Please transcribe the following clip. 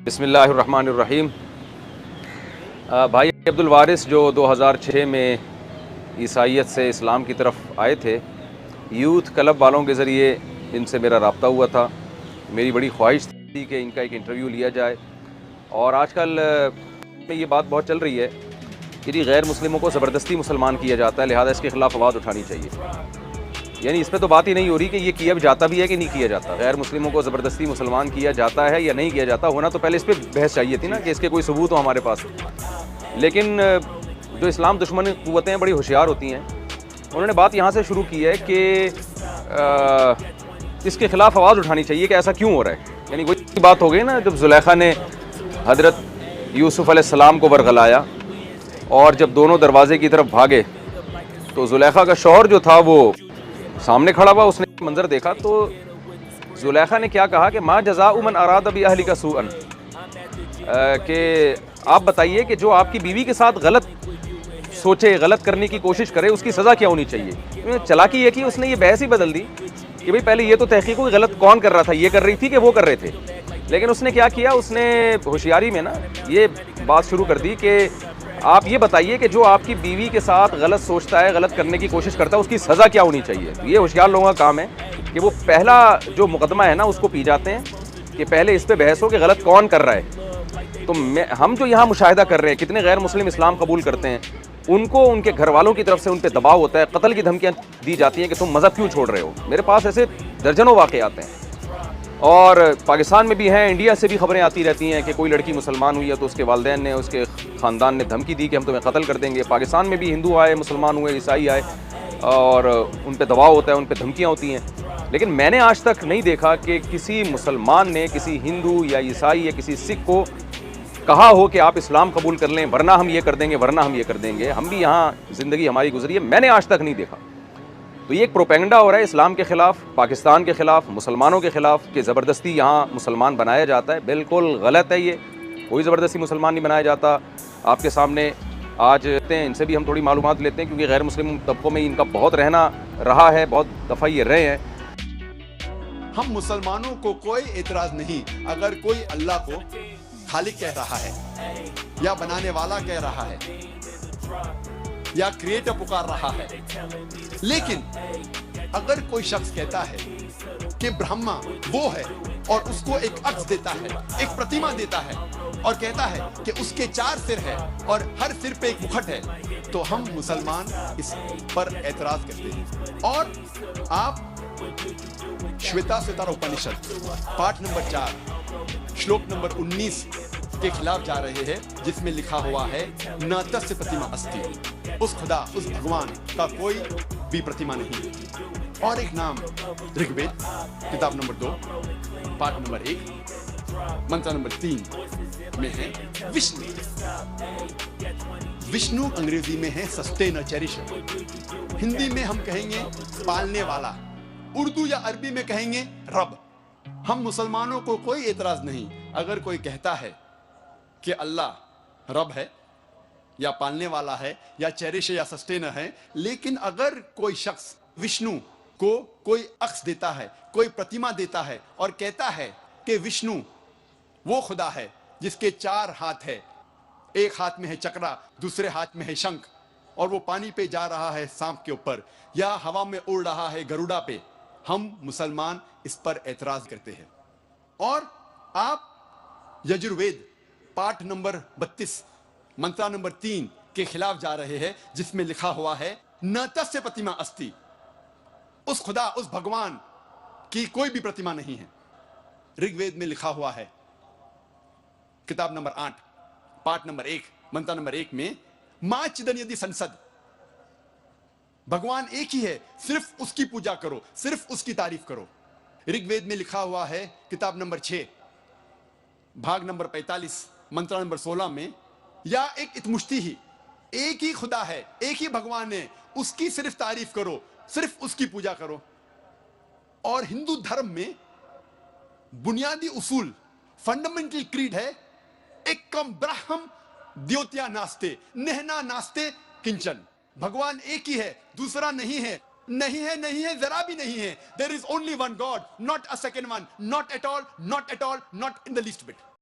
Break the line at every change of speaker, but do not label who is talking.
बिस्मिल्लाहिर्रहमानिर्रहीम। भाई अब्दुल वारिस जो 2006 में ईसाइयत से इस्लाम की तरफ आए थे, यूथ क्लब वालों के ज़रिए इनसे मेरा रब्ता हुआ था। मेरी बड़ी ख्वाहिश थी कि इनका एक इंटरव्यू लिया जाए। और आजकल में ये बात बहुत चल रही है कि जी गैर मुस्लिमों को ज़बरदस्ती मुसलमान किया जाता है, लिहाजा इसके ख़िलाफ़ आवाज़ उठानी चाहिए। यानी इस पर तो बात ही नहीं हो रही कि ये किया जाता भी है कि नहीं किया जाता। गैर मुस्लिमों को ज़बरदस्ती मुसलमान किया जाता है या नहीं किया जाता, होना तो पहले इस पर बहस चाहिए थी ना कि इसके कोई सबूत हो हमारे पास। लेकिन जो इस्लाम दुश्मन क़ुव्वतें बड़ी होशियार होती हैं, उन्होंने बात यहाँ से शुरू की है कि इसके ख़िलाफ़ आवाज़ उठानी चाहिए कि ऐसा क्यों हो रहा है। यानी वही बात हो गई ना, जब ज़ुलेखा ने हज़रत यूसुफ़ अलैहिस्सलाम को बरगलाया और जब दोनों दरवाज़े की तरफ भागे तो ज़ुलेखा का शौहर जो था वो सामने खड़ा हुआ, उसने मंजर देखा तो ज़ुलेखा ने क्या कहा कि मा जज़ाउ मन अरादा बि अहलिका सूअन, कि आप बताइए कि जो आपकी बीवी के साथ गलत सोचे, गलत करने की कोशिश करे, उसकी सज़ा क्या होनी चाहिए। चालाकी ये की उसने ये बहस ही बदल दी कि भाई पहले ये तो तहकीक हो गलत कौन कर रहा था, ये कर रही थी कि वो कर रहे थे। लेकिन उसने क्या किया, उसने होशियारी में ना ये बात शुरू कर दी कि आप ये बताइए कि जो आपकी बीवी के साथ गलत सोचता है, गलत करने की कोशिश करता है, उसकी सज़ा क्या होनी चाहिए। तो ये होशियार लोगों का काम है कि वो पहला जो मुकदमा है ना उसको पी जाते हैं कि पहले इस पे बहस हो कि गलत कौन कर रहा है। तो हम जो यहाँ मुशाहिदा कर रहे हैं, कितने गैर मुस्लिम इस्लाम कबूल करते हैं, उनको उनके घर वालों की तरफ से उन पर दबाव होता है, कत्ल की धमकियाँ दी जाती हैं कि तुम मज़हब क्यों छोड़ रहे हो। मेरे पास ऐसे दर्जनों वाक़े आते हैं और पाकिस्तान में भी हैं, इंडिया से भी खबरें आती रहती हैं कि कोई लड़की मुसलमान हुई है तो उसके वालिदैन ने, उसके ख़ानदान ने धमकी दी कि हम तुम्हें कत्ल कर देंगे। पाकिस्तान में भी हिंदू आए, मुसलमान हुए, ईसाई आए और उन पे दबाव होता है, उन पे धमकियाँ होती हैं। लेकिन मैंने आज तक नहीं देखा कि किसी मुसलमान ने किसी हिंदू या ईसाई या किसी सिख को कहा हो कि आप इस्लाम कबूल कर लें वरना हम ये कर देंगे, वरना हम ये कर देंगे, हम भी यहाँ ज़िंदगी हमारी गुजरी है। मैंने आज तक नहीं देखा। तो ये एक प्रोपेगेंडा हो रहा है इस्लाम के ख़िलाफ़, पाकिस्तान के ख़िलाफ़, मुसलमानों के ख़िलाफ़ कि ज़बरदस्ती यहाँ मुसलमान बनाया जाता है। बिल्कुल गलत है ये, कोई ज़बरदस्ती मुसलमान नहीं बनाया जाता। आपके सामने आज इनसे भी हम थोड़ी मालूमात लेते हैं क्योंकि गैर मुस्लिम तबकों में इनका बहुत रहना रहा है, बहुत दफ़ा ये रहे हैं।
हम मुसलमानों को कोई एतराज़ नहीं अगर कोई अल्लाह को खालिक कह रहा है या बनाने वाला कह रहा है या क्रिएटर पुकार रहा है। लेकिन अगर कोई शख्स कहता है कि ब्रह्मा वो है और उसको एक अक्स देता है, एक प्रतिमा देता है और कहता है कि उसके 4 सिर है और हर सिर पे एक मुखट है, तो हम मुसलमान इस पर एतराज करते हैं। और आप श्वेताश्वतर उपनिषद पाठ नंबर 4 श्लोक नंबर 19 के खिलाफ जा रहे हैं, जिसमें लिखा हुआ है न तस्य प्रतिमा अस्ति, उस खुदा, उस भगवान का कोई भी प्रतिमा नहीं। और एक नाम ऋग्वेद किताब नंबर 2 पाठ नंबर 1 मंत्र नंबर 3 में है विष्णु। विष्णु अंग्रेजी में है सस्टेनर, चेरिशर। हिंदी में हम कहेंगे पालने वाला, उर्दू या अरबी में कहेंगे रब। हम मुसलमानों को कोई एतराज नहीं अगर कोई कहता है कि अल्लाह रब है या पालने वाला है या चेरिश या सस्टेनर है। लेकिन अगर कोई शख्स विष्णु को कोई अक्स देता है, कोई प्रतिमा देता है और कहता है कि विष्णु वो खुदा है जिसके 4 हाथ है, एक हाथ में है चक्रा, दूसरे हाथ में है शंख, और वो पानी पे जा रहा है सांप के ऊपर या हवा में उड़ रहा है गरुड़ा पे, हम मुसलमान इस पर एतराज करते हैं। और आप यजुर्वेद पाठ नंबर 32 मंत्र नंबर 3 के खिलाफ जा रहे हैं, जिसमें लिखा हुआ है न तस्य प्रतिमा अस्ति, उस खुदा, उस भगवान की कोई भी प्रतिमा नहीं है। ऋग्वेद में लिखा हुआ है किताब नंबर 8 पाठ नंबर 1 मंत्र नंबर 1 में मां चिदन यदि संसद, भगवान एक ही है, सिर्फ उसकी पूजा करो, सिर्फ उसकी तारीफ करो। ऋग्वेद में लिखा हुआ है किताब नंबर 6 भाग नंबर 45 मंत्र नंबर 16 में या एक इतमुश्ती ही, एक ही खुदा है, एक ही भगवान है, उसकी सिर्फ तारीफ करो, सिर्फ उसकी पूजा करो। और हिंदू धर्म में बुनियादी उसूल, फंडामेंटल क्रीड है एकम ब्रह्म द्योत्या नास्ते नेहना नास्ते किंचन। भगवान एक ही है, दूसरा नहीं है, नहीं है, नहीं है, जरा भी नहीं है। There is only one God, not a second one, not at all, not at all, not in the least bit.